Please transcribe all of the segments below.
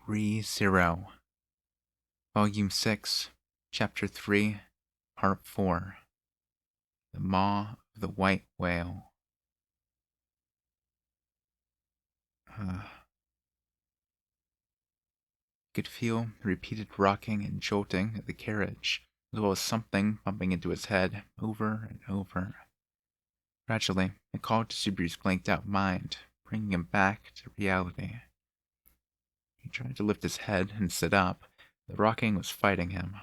Re:Zero, Volume 6, Chapter 3, Part 4. The Maw of the White Whale. Could feel the repeated rocking and jolting of the carriage, as well as something bumping into his head over and over. Gradually, it called to Subaru's blanked-out mind, bringing him back to reality. He tried to lift his head and sit up. The rocking was fighting him.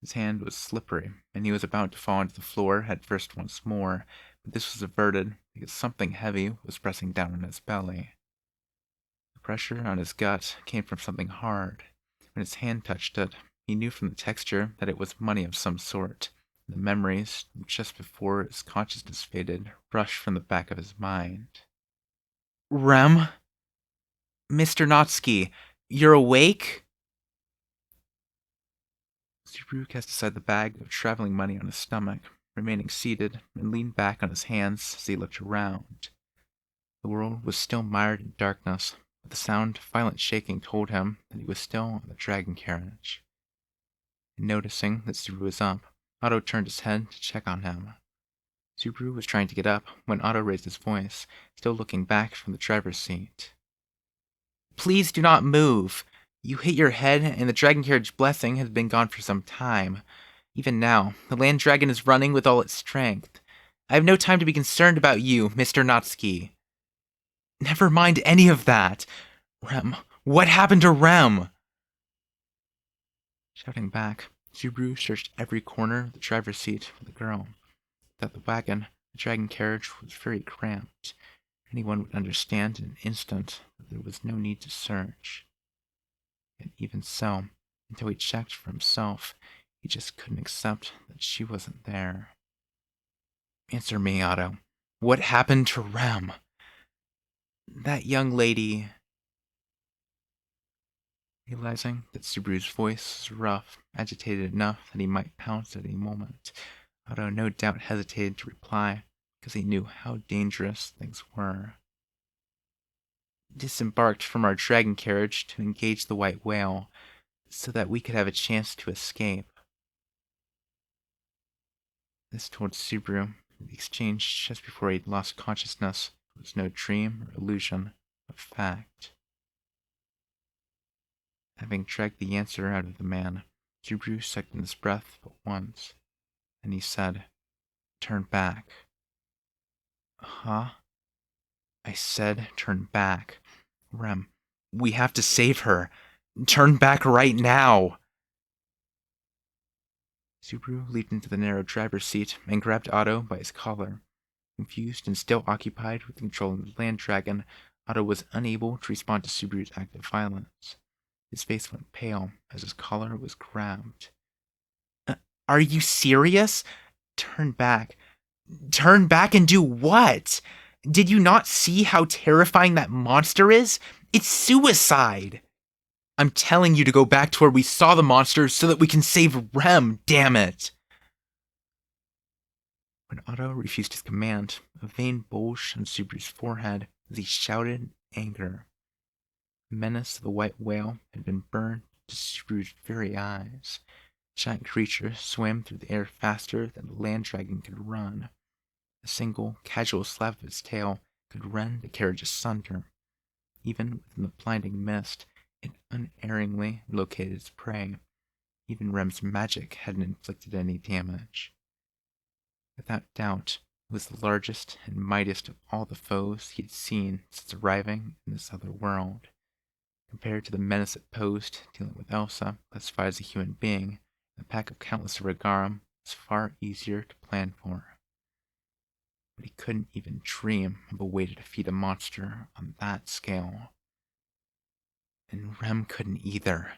His hand was slippery, and he was about to fall onto the floor head first once more, but this was averted because something heavy was pressing down on his belly. The pressure on his gut came from something hard. When his hand touched it, he knew from the texture that it was money of some sort. The memories, just before his consciousness faded, rushed from the back of his mind. Rem? Mr. Notsky, you're awake? Subaru cast aside the bag of traveling money on his stomach, remaining seated, and leaned back on his hands as he looked around. The world was still mired in darkness, but the sound of violent shaking told him that he was still on the dragon carriage. And noticing that Subaru was up, Otto turned his head to check on him. Subaru was trying to get up when Otto raised his voice, still looking back from the driver's seat. Please do not move. You hit your head, and the dragon carriage blessing has been gone for some time. Even now, the land dragon is running with all its strength. I have no time to be concerned about you, Mr. Notsky. Never mind any of that. Rem, what happened to Rem? Shouting back, Subaru searched every corner of the driver's seat for the girl. Without the wagon, the dragon carriage was very cramped. Anyone would understand in an instant that there was no need to search. Yet even so, until he checked for himself, he just couldn't accept that she wasn't there. Answer me, Otto. What happened to Rem? That young lady... Realizing that Subaru's voice was rough, agitated enough that he might pounce at any moment, Otto no doubt hesitated to reply, because he knew how dangerous things were. Disembarked from our dragon carriage to engage the white whale, so that we could have a chance to escape. This told Subaru that the exchange just before he'd lost consciousness was no dream or illusion, but fact. Having dragged the answer out of the man, Subaru sucked in his breath but once. Then he said, "Turn back." Huh? I said, turn back. Rem, we have to save her. Turn back right now. Subaru leaped into the narrow driver's seat and grabbed Otto by his collar. Confused and still occupied with controlling the land dragon, Otto was unable to respond to Subaru's act of violence. His face went pale as his collar was grabbed. Are you serious? Turn back. Turn back and do what? Did you not see how terrifying that monster is? It's suicide! I'm telling you to go back to where we saw the monster so that we can save Rem, damn it! When Otto refused his command, a vein bulged on Subaru's forehead as he shouted in anger. The menace of the white whale had been burned to Subaru's very eyes. The giant creature swam through the air faster than the land dragon could run. A single, casual slap of its tail could rend the carriage asunder. Even within the blinding mist, it unerringly located its prey. Even Rem's magic hadn't inflicted any damage. Without doubt, it was the largest and mightiest of all the foes he had seen since arriving in this other world. Compared to the menace it posed, dealing with Elsa, classified as a human being, and a pack of countless Regarum was far easier to plan for. But he couldn't even dream of a way to defeat a monster on that scale. And Rem couldn't either.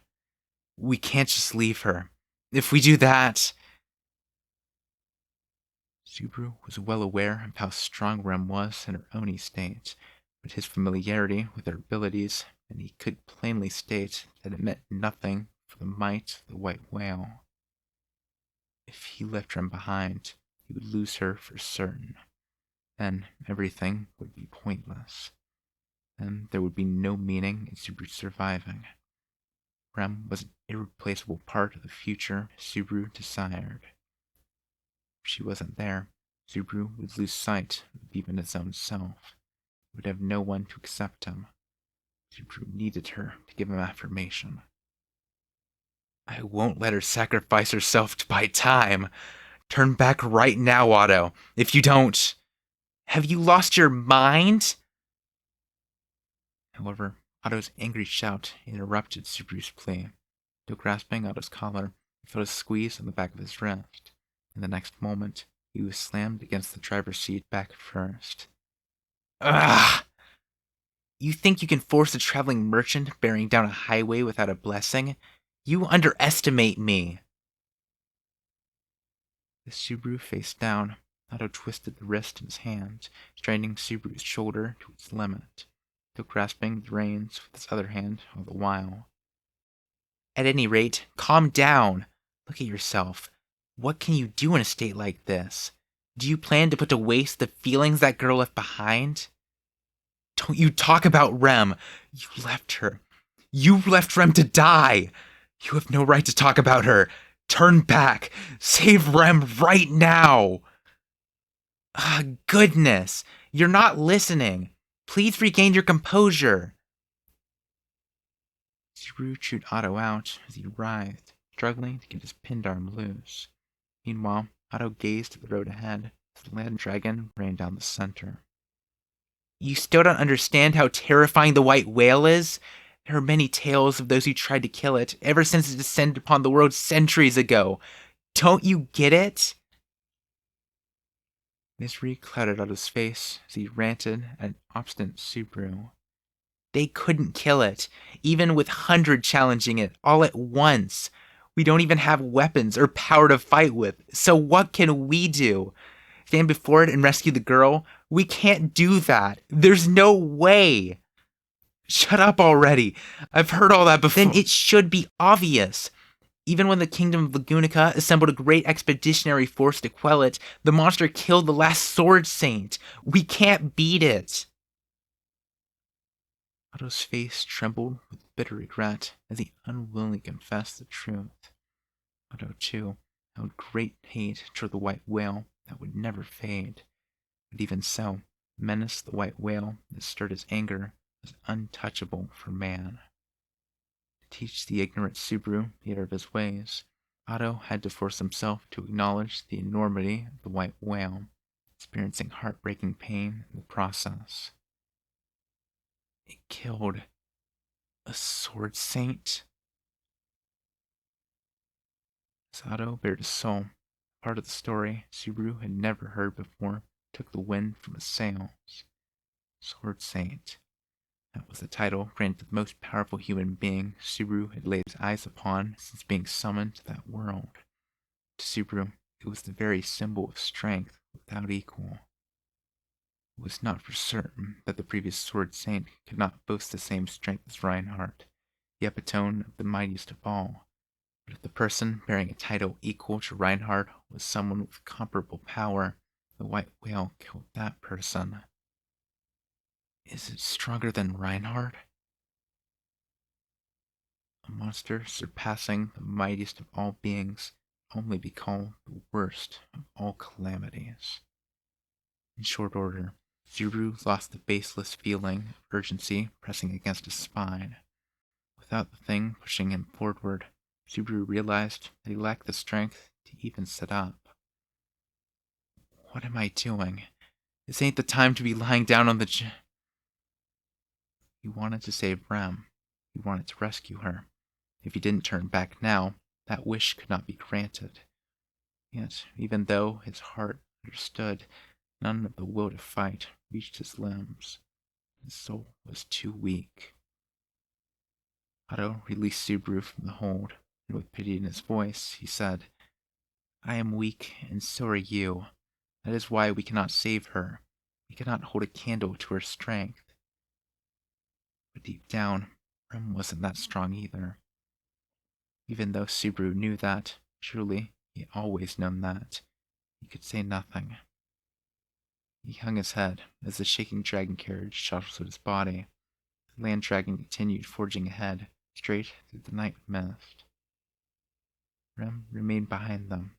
We can't just leave her. If we do that... Subaru was well aware of how strong Rem was in her Oni state, but his familiarity with her abilities, and he could plainly state that it meant nothing for the might of the white whale. If he left Rem behind, he would lose her for certain. Then everything would be pointless. Then there would be no meaning in Subaru surviving. Rem was an irreplaceable part of the future Subaru desired. If she wasn't there, Subaru would lose sight of even his own self. He would have no one to accept him. Subaru needed her to give him affirmation. I won't let her sacrifice herself to buy time. Turn back right now, Otto. If you don't... Have you lost your mind? However, Otto's angry shout interrupted Subaru's plea. Still grasping Otto's collar, he felt a squeeze on the back of his wrist. In the next moment, he was slammed against the driver's seat back first. Ugh! You think you can force a traveling merchant bearing down a highway without a blessing? You underestimate me! The Subaru face down, Otto twisted the wrist in his hand, straining Subaru's shoulder to its limit, still grasping the reins with his other hand all the while. At any rate, calm down. Look at yourself. What can you do in a state like this? Do you plan to put to waste the feelings that girl left behind? Don't you talk about Rem. You left her. You left Rem to die. You have no right to talk about her. Turn back. Save Rem right now. Ah, goodness. You're not listening. Please regain your composure. Subaru chewed Otto out as he writhed, struggling to get his pinned arm loose. Meanwhile, Otto gazed at the road ahead as the land dragon ran down the center. You still don't understand how terrifying the white whale is? There are many tales of those who tried to kill it, ever since it descended upon the world centuries ago. Don't you get it? Misery clouded Otto's face as he ranted at an obstinate Subaru. They couldn't kill it, even with 100 challenging it all at once. We don't even have weapons or power to fight with, so what can we do? Stand before it and rescue the girl? We can't do that. There's no way. Shut up already. I've heard all that before. Then it should be obvious. Even when the kingdom of Lagunica assembled a great expeditionary force to quell it, the monster killed the last sword saint. We can't beat it. Otto's face trembled with bitter regret as he unwillingly confessed the truth. Otto, too, held great hate toward the white whale that would never fade. But even so, Menace the white whale that stirred his anger was untouchable for man. To teach the ignorant Subaru the error of his ways, Otto had to force himself to acknowledge the enormity of the white whale, experiencing heartbreaking pain in the process. It killed a sword saint? As Otto bared his soul, part of the story Subaru had never heard before took the wind from his sails. Sword Saint. That was the title granted to the most powerful human being Subaru had laid his eyes upon since being summoned to that world. To Subaru, it was the very symbol of strength without equal. It was not for certain that the previous Sword Saint could not boast the same strength as Reinhardt, the epitome of the mightiest of all. But if the person bearing a title equal to Reinhardt was someone with comparable power, the white whale killed that person. Is it stronger than Reinhardt? A monster surpassing the mightiest of all beings, only be called the worst of all calamities. In short order, Subaru lost the baseless feeling of urgency pressing against his spine. Without the thing pushing him forward, Subaru realized that he lacked the strength to even sit up. What am I doing? This ain't the time to be lying down on the He wanted to save Rem. He wanted to rescue her. If he didn't turn back now, that wish could not be granted. Yet, even though his heart understood, none of the will to fight reached his limbs. His soul was too weak. Otto released Subaru from the hold, and with pity in his voice, he said, I am weak, and so are you. That is why we cannot save her. We cannot hold a candle to her strength. But deep down, Rem wasn't that strong either. Even though Subaru knew that, surely he had always known that, he could say nothing. He hung his head as the shaking dragon carriage jostled his body. The land dragon continued forging ahead, straight through the night mist. Rem remained behind them,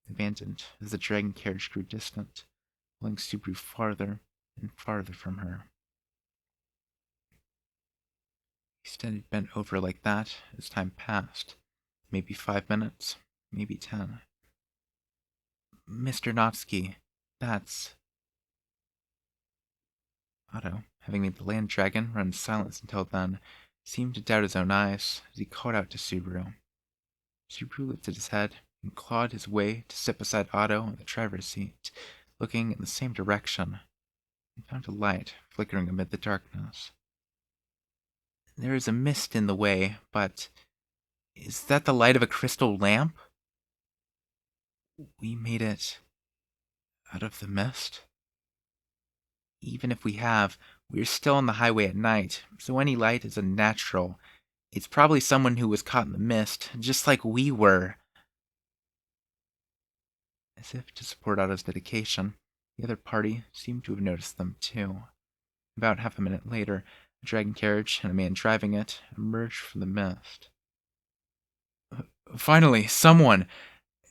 abandoned as the dragon carriage grew distant, pulling Subaru farther and farther from her. He stayed bent over like that as time passed. Maybe 5 minutes, maybe 10. Mr. Notsky, that's... Otto, having made the land dragon run in silence until then, seemed to doubt his own eyes as he called out to Subaru. Subaru lifted his head and clawed his way to sit beside Otto in the driver's seat, looking in the same direction. He found a light flickering amid the darkness. There is a mist in the way, but is that the light of a crystal lamp? We made it out of the mist? Even if we have, we're still on the highway at night, so any light is unnatural. It's probably someone who was caught in the mist, just like we were. As if to support Otto's dedication, the other party seemed to have noticed them too. About half a minute later, a dragon carriage and a man driving it emerged from the mist. Finally, someone!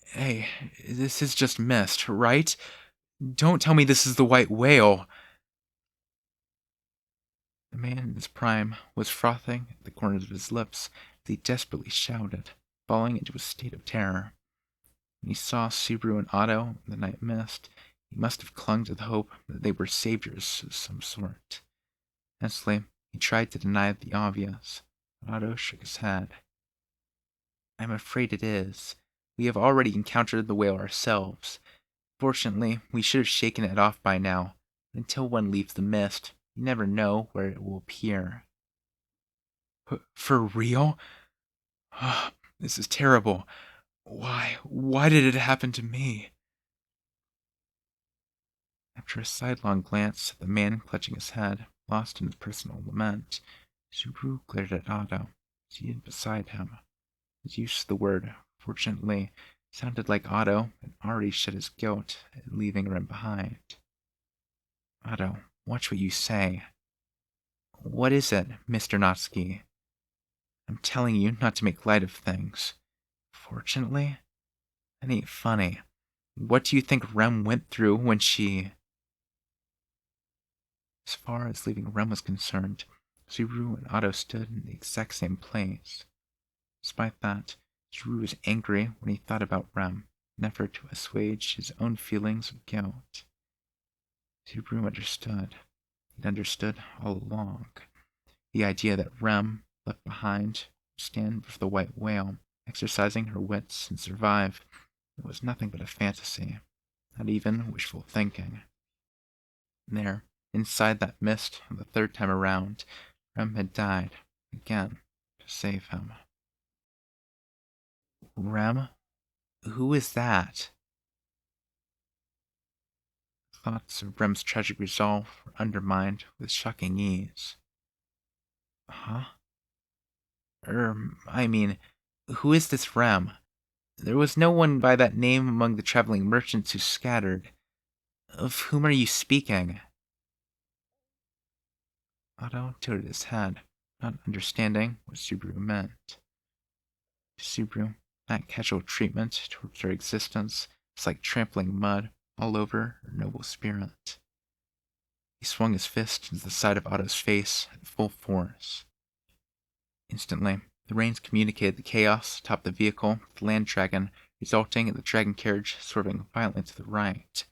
Hey, this is just mist, right? Don't tell me this is the white whale! The man in his prime was frothing at the corners of his lips as he desperately shouted, falling into a state of terror. When he saw Subaru and Otto in the night mist, he must have clung to the hope that they were saviors of some sort. Tensely, he tried to deny the obvious, but Otto shook his head. I'm afraid it is. We have already encountered the whale ourselves. Fortunately, we should have shaken it off by now. But until one leaves the mist, you never know where it will appear. For real? This is terrible. Why did it happen to me? After a sidelong glance at the man clutching his head, lost in his personal lament, Subaru glared at Otto, seated beside him. His use of the word, fortunately, sounded like Otto had already shed his guilt at leaving Rem behind. Otto, watch what you say. What is it, Mr. Notsky? I'm telling you not to make light of things. Fortunately? That ain't funny. What do you think Rem went through when she... As far as leaving Rem was concerned, Subaru and Otto stood in the exact same place. Despite that, Subaru was angry when he thought about Rem, in an effort to assuage his own feelings of guilt. Subaru understood. He'd understood all along. The idea that Rem, left behind, would stand before the white whale, exercising her wits and survive, it was nothing but a fantasy, not even wishful thinking. There, inside that mist, the third time around, Rem had died, again, to save him. Rem? Who is that? Thoughts of Rem's tragic resolve were undermined with shocking ease. Huh? I mean, who is this Rem? There was no one by that name among the traveling merchants who scattered. Of whom are you speaking? Otto tilted his head, not understanding what Subaru meant. To Subaru, that casual treatment towards her existence was like trampling mud all over her noble spirit. He swung his fist into the side of Otto's face at full force. Instantly, the reins communicated the chaos atop the vehicle with the land dragon, resulting in the dragon carriage swerving violently to the right.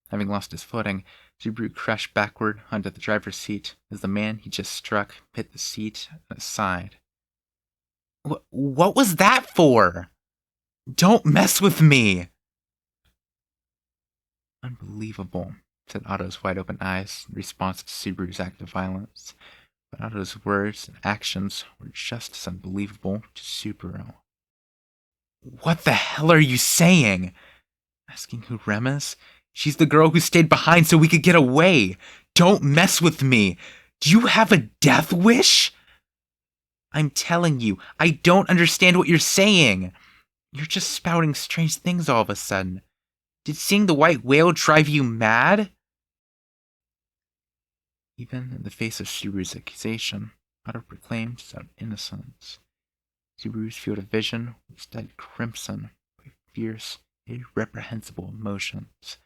Having lost his footing, Subaru crashed backward onto the driver's seat as the man he just struck hit the seat on his side. What was that for? Don't mess with me! Unbelievable, said Otto's wide-open eyes in response to Subaru's act of violence. But Otto's words and actions were just as unbelievable to Subaru. What the hell are you saying? Asking who Rem is? She's the girl who stayed behind so we could get away. Don't mess with me. Do you have a death wish? I'm telling you, I don't understand what you're saying. You're just spouting strange things all of a sudden. Did seeing the white whale drive you mad? Even in the face of Subaru's accusation, Otto proclaimed his own innocence. Subaru's field of vision was dyed crimson by fierce, irreprehensible emotions.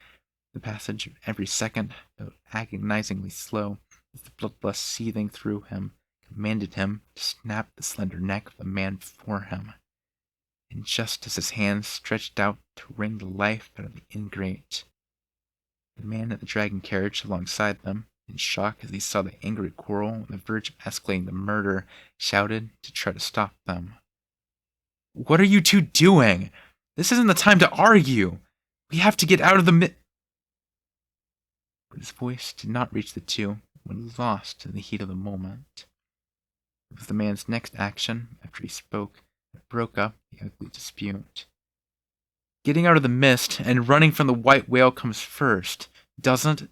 The passage of every second felt agonizingly slow as the bloodlust seething through him commanded him to snap the slender neck of the man before him. And just as his hands stretched out to wring the life out of the ingrate, the man at the dragon carriage alongside them, in shock as he saw the angry quarrel on the verge of escalating to murder, shouted to try to stop them. "What are you two doing? This isn't the time to argue! We have to get out of the But his voice did not reach the two when lost in the heat of the moment. It was the man's next action after he spoke that broke up the ugly dispute. Getting out of the mist and running from the white whale comes first, doesn't?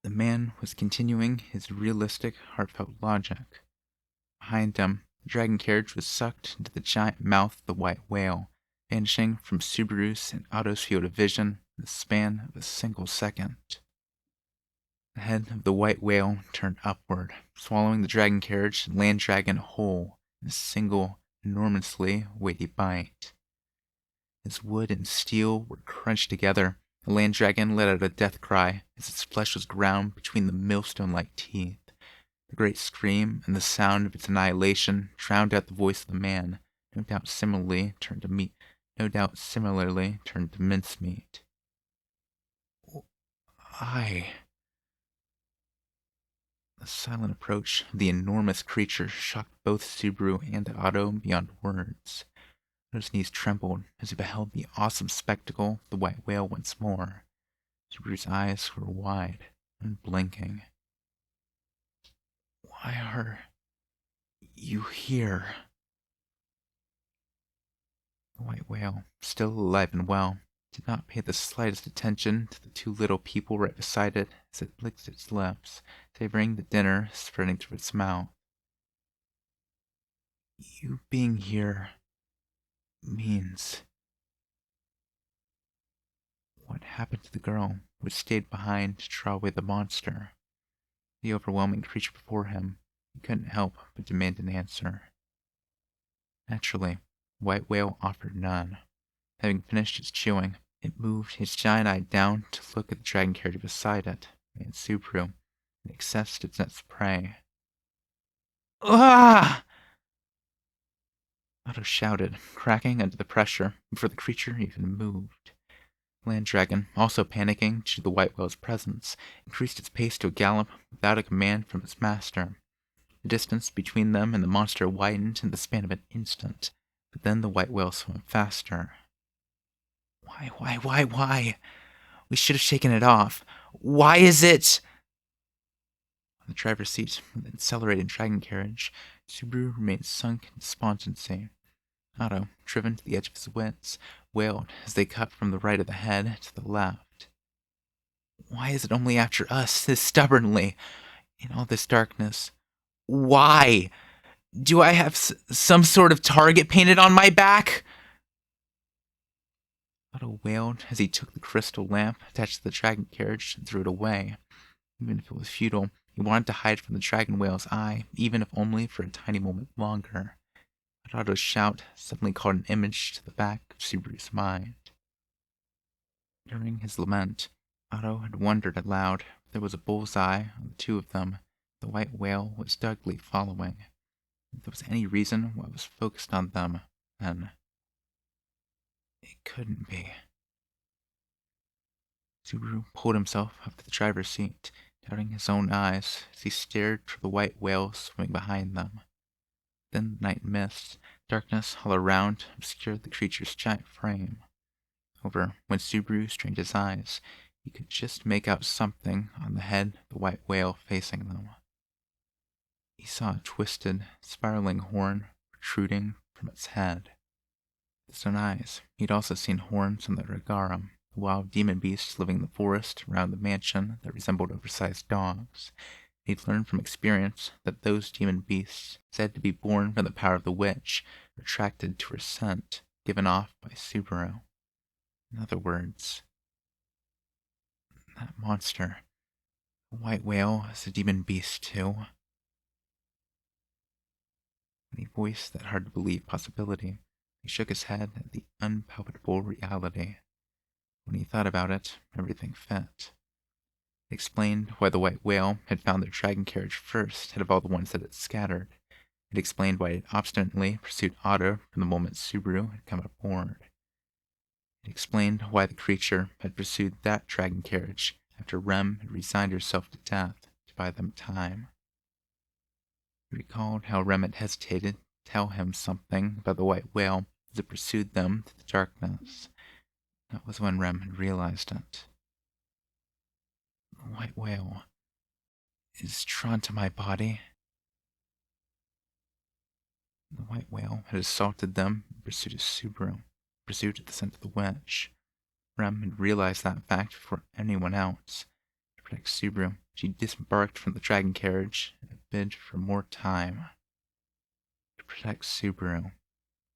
The man was continuing his realistic, heartfelt logic. Behind him, the dragon carriage was sucked into the giant mouth of the white whale, vanishing from Subaru's and Otto's field of vision in the span of a single second. The head of the white whale turned upward, swallowing the dragon carriage and land dragon whole in a single, enormously weighty bite. As wood and steel were crunched together, the land dragon let out a death cry as its flesh was ground between the millstone-like teeth. The great scream and the sound of its annihilation drowned out the voice of the man, no doubt similarly turned to mincemeat. The silent approach of the enormous creature shocked both Subaru and Otto beyond words. Otto's knees trembled as he beheld the awesome spectacle of the white whale once more. Subaru's eyes were wide, unblinking. "Why are you here?" The white whale, still alive and well, did not pay the slightest attention to the two little people right beside it as it licked its lips, savoring the dinner spreading through its mouth. "You being here means..." What happened to the girl who had stayed behind to draw away the monster? The overwhelming creature before him, he couldn't help but demand an answer. Naturally, the white whale offered none. Having finished its chewing, it moved its giant eye down to look at the dragon carriage beside it, and Subaru, and accessed its next prey. "Ah!" Otto shouted, cracking under the pressure before the creature even moved. The land dragon, also panicking due to the white whale's presence, increased its pace to a gallop without a command from its master. The distance between them and the monster widened in the span of an instant, but then the white whale swam faster. Why? We should have shaken it off. Why is it? On the driver's seat of the accelerating dragon carriage, Subaru remained sunk in despondency. Otto, driven to the edge of his wits, wailed as they cut from the right of the head to the left. Why is it only after us, this stubbornly, in all this darkness? Why? Do I have some sort of target painted on my back? Otto wailed as he took the crystal lamp attached to the dragon carriage and threw it away. Even if it was futile, he wanted to hide from the dragon whale's eye, even if only for a tiny moment longer. But Otto's shout suddenly called an image to the back of Subaru's mind. During his lament, Otto had wondered aloud if there was a bullseye on the two of them the white whale was doggedly following. If there was any reason why it was focused on them, then it couldn't be. Subaru pulled himself up to the driver's seat, doubting his own eyes as he stared toward the white whale swimming behind them. Then the night mist, darkness all around, obscured the creature's giant frame. However, when Subaru strained his eyes, he could just make out something on the head of the white whale facing them. He saw a twisted, spiraling horn protruding from its head. With his own eyes, he'd also seen horns on the Regarum, the wild demon beasts living in the forest around the mansion that resembled oversized dogs. He'd learned from experience that those demon beasts, said to be born from the power of the witch, were attracted to her scent, given off by Subaru. In other words, that monster, the white whale, is a demon beast too. When in a voice that hard to believe possibility. He shook his head at the unpalpable reality. When he thought about it, everything fit. It explained why the white whale had found their dragon carriage first out of all the ones that had scattered. It explained why it obstinately pursued Otto from the moment Subaru had come aboard. It explained why the creature had pursued that dragon carriage after Rem had resigned herself to death to buy them time. He recalled how Rem had hesitated to tell him something about the white whale as it pursued them through the darkness. That was when Rem had realized it. The white whale is drawn to my body. The white whale had assaulted them in pursuit of Subaru, pursuit of the scent of the witch. Rem had realized that fact before anyone else. To protect Subaru, she disembarked from the dragon carriage in a bid for more time. To protect Subaru,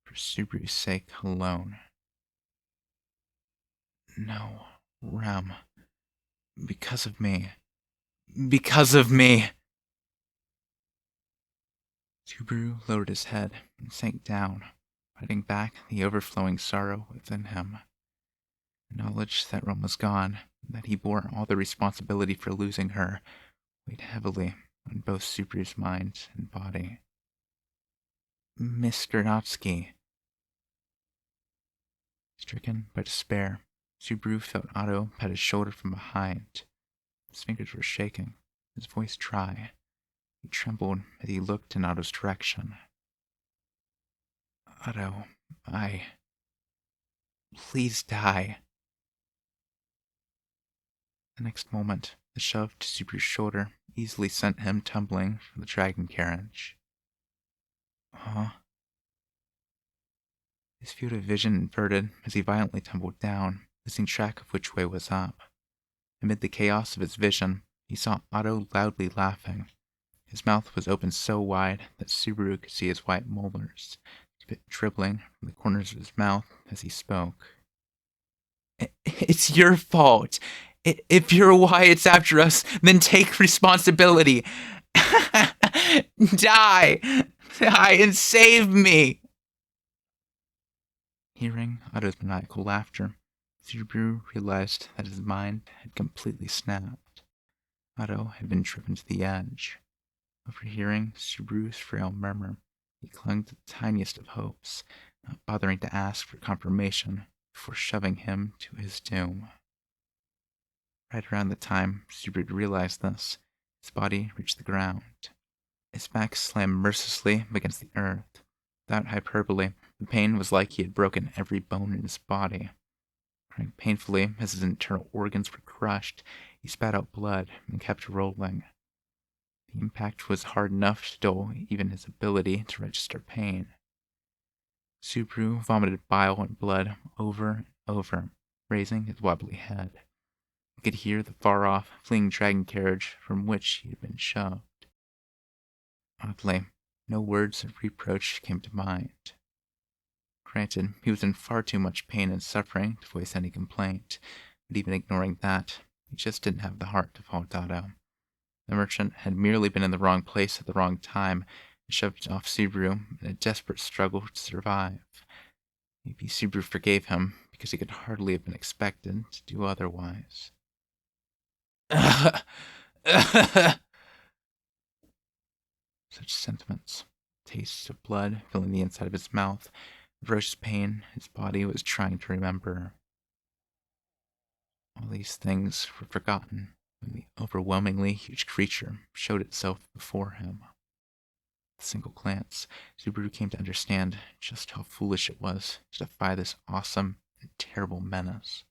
for Subaru's sake alone. No, Rem. Because of me. Because of me! Subaru lowered his head and sank down, fighting back the overflowing sorrow within him. The knowledge that Rome was gone, and that he bore all the responsibility for losing her, weighed heavily on both Subaru's mind and body. Mr. Natsuki. Stricken by despair, Subaru felt Otto pat his shoulder from behind. His fingers were shaking, his voice dry. He trembled as he looked in Otto's direction. Otto, please die. The next moment, the shove to Subaru's shoulder easily sent him tumbling from the dragon carriage. Huh? His field of vision inverted as he violently tumbled down, losing track of which way was up. Amid the chaos of his vision, he saw Otto loudly laughing. His mouth was open so wide that Subaru could see his white molars, spit dribbling from the corners of his mouth as he spoke. It's your fault. If you're why it's after us, then take responsibility. Die! Die and save me! Hearing Otto's maniacal laughter, Subaru realized that his mind had completely snapped. Otto had been driven to the edge. Overhearing Subaru's frail murmur, he clung to the tiniest of hopes, not bothering to ask for confirmation before shoving him to his doom. Right around the time Subaru realized this, his body reached the ground. His back slammed mercilessly against the earth. Without hyperbole, the pain was like he had broken every bone in his body. Crying painfully as his internal organs were crushed, he spat out blood and kept rolling. The impact was hard enough to dull even his ability to register pain. Subaru vomited bile and blood over and over, raising his wobbly head. He could hear the far-off, fleeing dragon carriage from which he had been shoved. Oddly, no words of reproach came to mind. Granted, he was in far too much pain and suffering to voice any complaint, but even ignoring that, he just didn't have the heart to fault Otto. The merchant had merely been in the wrong place at the wrong time and shoved off Subaru in a desperate struggle to survive. Maybe Subaru forgave him because he could hardly have been expected to do otherwise. Such sentiments, tastes of blood filling the inside of his mouth, ferocious pain his body was trying to remember. All these things were forgotten when the overwhelmingly huge creature showed itself before him. With a single glance, Subaru came to understand just how foolish it was to defy this awesome and terrible menace.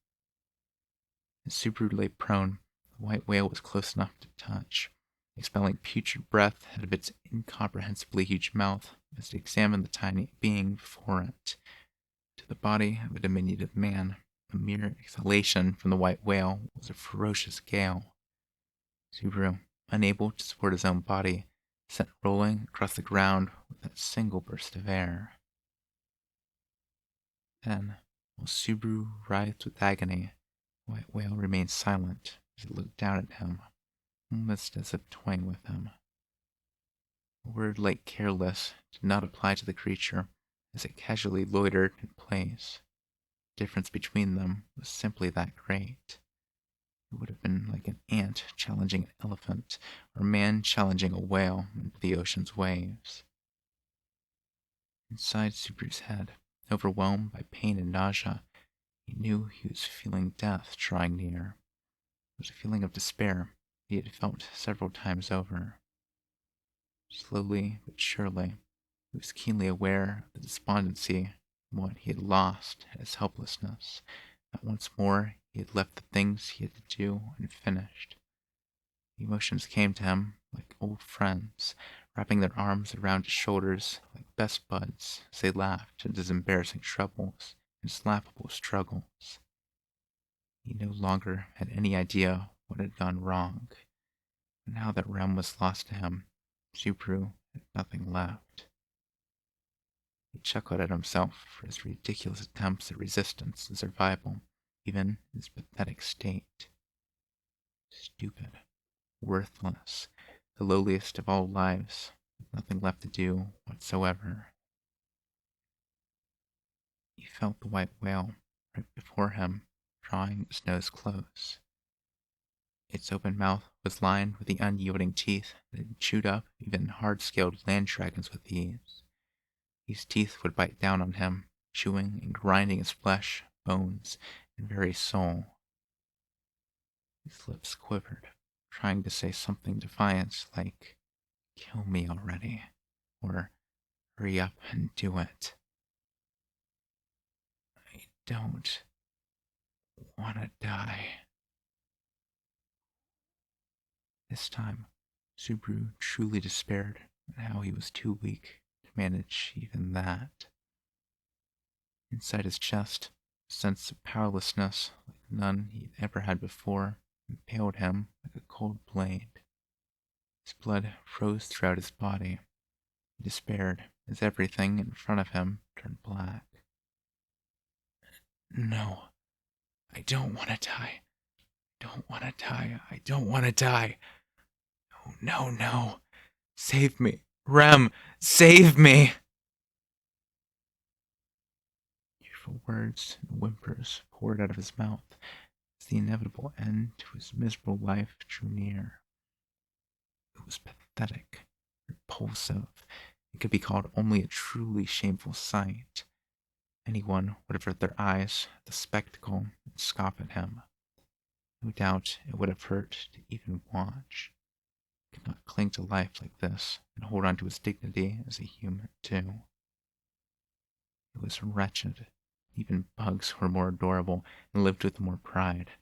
As Subaru lay prone, the white whale was close enough to touch, expelling putrid breath out of its incomprehensibly huge mouth as it examined the tiny being before it. To the body of a diminutive man, a mere exhalation from the white whale was a ferocious gale. Subaru, unable to support his own body, sent rolling across the ground with that single burst of air. Then, while Subaru writhed with agony, the white whale remained silent as it looked down at him, almost as if toying with him. A word like careless did not apply to the creature, as it casually loitered in place. The difference between them was simply that great. It would have been like an ant challenging an elephant, or a man challenging a whale into the ocean's waves. Inside Subaru's head, overwhelmed by pain and nausea, he knew he was feeling death drawing near. It was a feeling of despair he had felt several times over. Slowly but surely, he was keenly aware of the despondency in what he had lost and his helplessness, that once more he had left the things he had to do unfinished. The emotions came to him like old friends, wrapping their arms around his shoulders like best buds as they laughed at his embarrassing troubles and his laughable struggles. He no longer had any idea what had gone wrong, and now that Rem was lost to him, Subaru had nothing left. He chuckled at himself for his ridiculous attempts at resistance and survival, even in his pathetic state. Stupid, worthless, the lowliest of all lives, with nothing left to do whatsoever. He felt the white whale right before him, drawing its nose close. Its open mouth was lined with the unyielding teeth that had chewed up even hard-scaled land dragons with ease. These teeth would bite down on him, chewing and grinding his flesh, bones, and very soul. His lips quivered, trying to say something defiant like, "Kill me already," or "Hurry up and do it." "I don't want to die." This time, Subaru truly despaired at how he was too weak to manage even that. Inside his chest, a sense of powerlessness like none he had ever had before impaled him like a cold blade. His blood froze throughout his body. He despaired as everything in front of him turned black. "No, I don't want to die. Don't want to die. I don't want to die. No, no, no. Save me. Rem, save me!" Tearful words and whimpers poured out of his mouth as the inevitable end to his miserable life drew near. It was pathetic, repulsive. It could be called only a truly shameful sight. Anyone would avert their eyes at the spectacle and scoff at him. No doubt it would have hurt to even watch. He could not cling to life like this and hold on to his dignity as a human, too. It was wretched. Even bugs were more adorable and lived with more pride.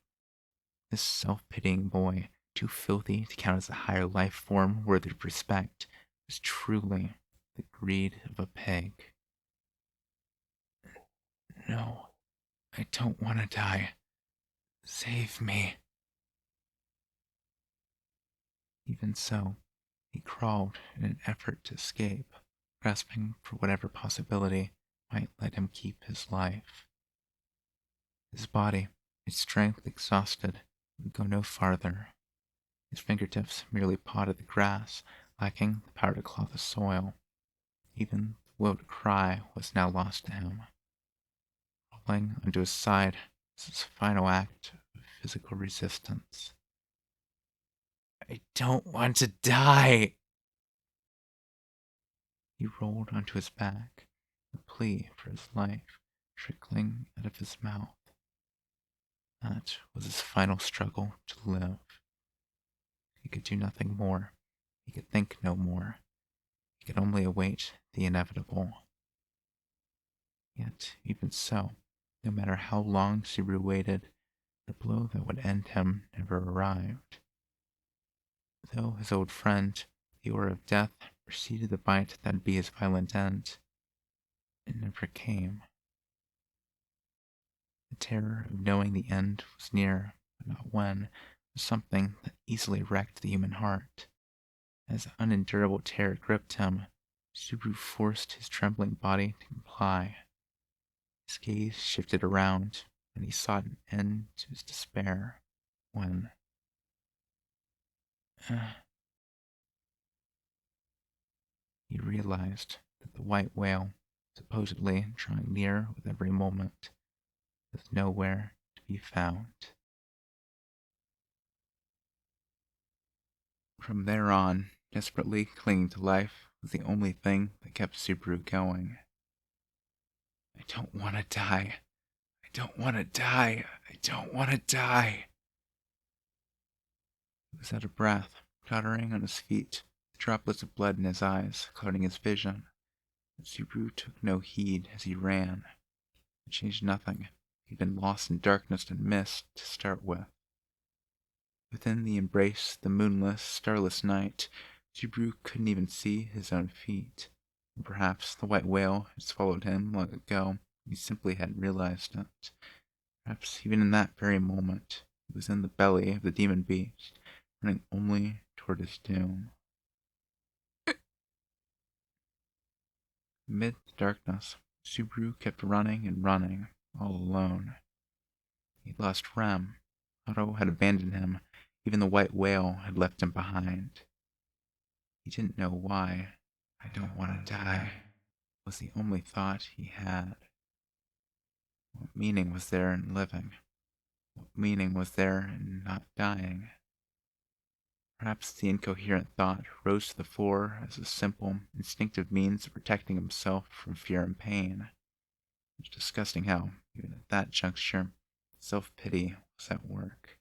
This self-pitying boy, too filthy to count as a higher life form worthy of respect, was truly the greed of a pig. "No, I don't want to die. Save me." Even so, he crawled in an effort to escape, grasping for whatever possibility might let him keep his life. His body, its strength exhausted, would go no farther. His fingertips merely pawed at the grass, lacking the power to claw the soil. Even the will to cry was now lost to him. Falling onto his side was his final act of physical resistance. "I don't want to die!" He rolled onto his back, a plea for his life trickling out of his mouth. That was his final struggle to live. He could do nothing more. He could think no more. He could only await the inevitable. Yet, even so, no matter how long Subaru waited, the blow that would end him never arrived. Though his old friend, the aura of death, preceded the bite that'd be his violent end, it never came. The terror of knowing the end was near, but not when, was something that easily wrecked the human heart. As unendurable terror gripped him, Subaru forced his trembling body to comply. His gaze shifted around, and he sought an end to his despair, when... He realized that the white whale, supposedly drawing near with every moment, was nowhere to be found. From there on, desperately clinging to life was the only thing that kept Subaru going. I don't want to die. I don't want to die. I don't want to die. He was out of breath, tottering on his feet, droplets of blood in his eyes, clouding his vision. But Subaru took no heed as he ran. It changed nothing. He'd been lost in darkness and mist to start with. Within the embrace of the moonless, starless night, Subaru couldn't even see his own feet. And perhaps the white whale had swallowed him long ago, and he simply hadn't realized it. Perhaps even in that very moment, he was in the belly of the demon beast, running only toward his doom. Amid the darkness, Subaru kept running and running, all alone. He'd lost Rem. Otto had abandoned him. Even the white whale had left him behind. He didn't know why. I don't want to die was the only thought he had. What meaning was there in living? What meaning was there in not dying? Perhaps the incoherent thought rose to the fore as a simple, instinctive means of protecting himself from fear and pain. It was disgusting how, even at that juncture, self-pity was at work.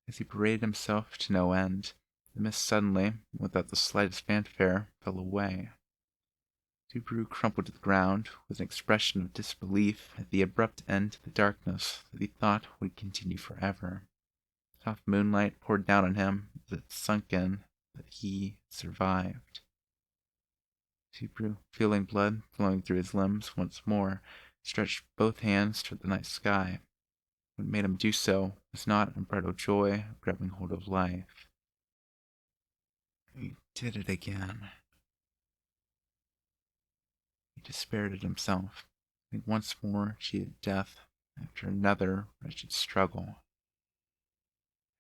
As he paraded himself to no end, the mist suddenly, without the slightest fanfare, fell away. Subaru crumpled to the ground with an expression of disbelief at the abrupt end to the darkness that he thought would continue forever. Soft moonlight poured down on him as it sunk in that he survived. Subaru, feeling blood flowing through his limbs once more, stretched both hands toward the night sky. What made him do so was not unbridled joy of grabbing hold of life. He did it again. He despaired at himself, having once more cheated death after another wretched struggle.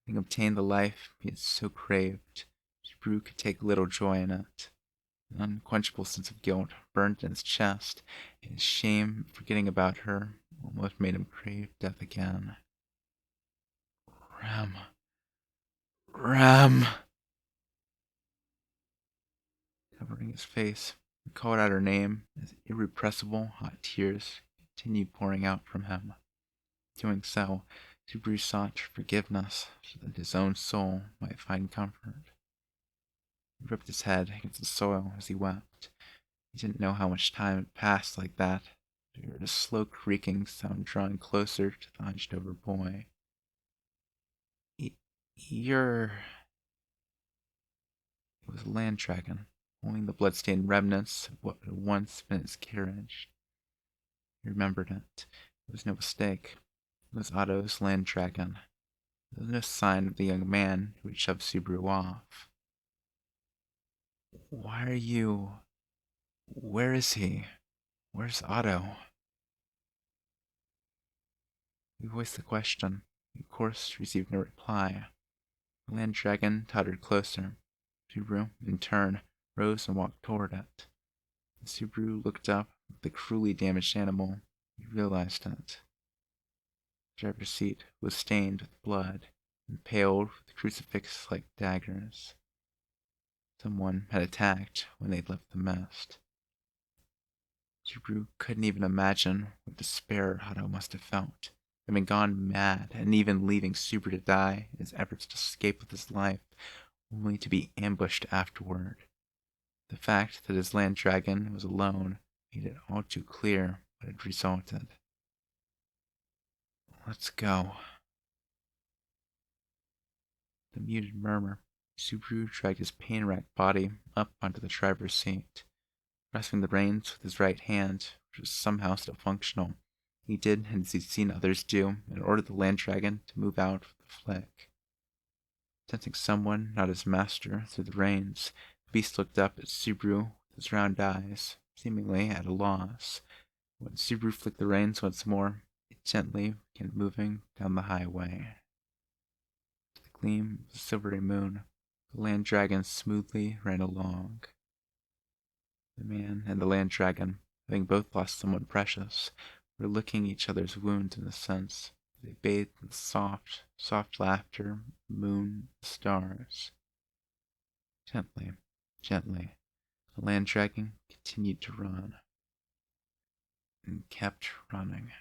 Having obtained the life he had so craved, Subaru could take little joy in it. An unquenchable sense of guilt burned in his chest, and his shame at forgetting about her almost made him crave death again. Rem. Rem! Covering his face, he called out her name as irrepressible hot tears continued pouring out from him. Doing so, Subaru sought forgiveness so that his own soul might find comfort. He rubbed his head against the soil as he wept. He didn't know how much time had passed like that. He heard a slow creaking sound drawing closer to the hunched-over boy. You're... It was a land dragon, holding the blood-stained remnants of what had once been its carriage. He remembered it. It was no mistake. It was Otto's land dragon. There was no sign of the young man who had shoved Subaru off. Why are you... Where is he? Where's Otto? He voiced the question. He, of course, received no reply. The land dragon tottered closer. Subaru, in turn, rose and walked toward it. As Subaru looked up at the cruelly damaged animal, he realized it. The driver's seat was stained with blood, impaled with crucifix-like daggers. Someone had attacked when they'd left the mist. Subaru couldn't even imagine what despair Otto must have felt, having gone mad and even leaving Subaru to die in his efforts to escape with his life, only to be ambushed afterward. The fact that his land dragon was alone made it all too clear what had resulted. Let's go. The muted murmur, Subaru dragged his pain-racked body up onto the driver's seat. Grasping the reins with his right hand, which was somehow still functional, he did as he'd seen others do and ordered the land dragon to move out with the flick. Sensing someone, not his master, through the reins, the beast looked up at Subaru with his round eyes, seemingly at a loss. When Subaru flicked the reins once more, it gently began moving down the highway. The gleam of the silvery moon The land dragon smoothly ran along. The man and the land dragon, having both lost someone precious, were licking each other's wounds in a sense. They bathed in soft, soft laughter, moon, stars. Gently, gently, the land dragon continued to run and kept running.